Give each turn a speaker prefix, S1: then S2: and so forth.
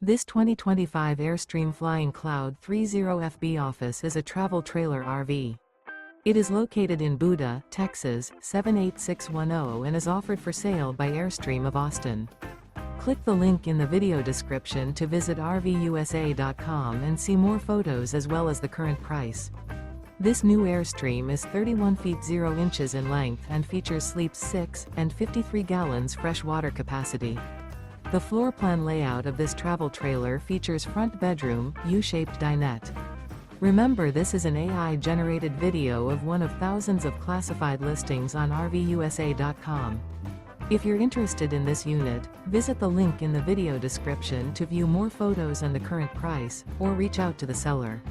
S1: This 2025 Airstream Flying Cloud 30FB office is a travel trailer RV. It is located in Buda, Texas, 78610 and is offered for sale by Airstream of Austin. Click the link in the video description to visit RVUSA.com and see more photos as well as the current price. This new Airstream is 31 feet 0 inches in length and features sleeps 6 and 53 gallons fresh water capacity. The floor plan layout of this travel trailer features front bedroom, U-shaped dinette. Remember, this is an AI-generated video of one of thousands of classified listings on RVUSA.com. If you're interested in this unit, visit the link in the video description to view more photos and the current price, or reach out to the seller.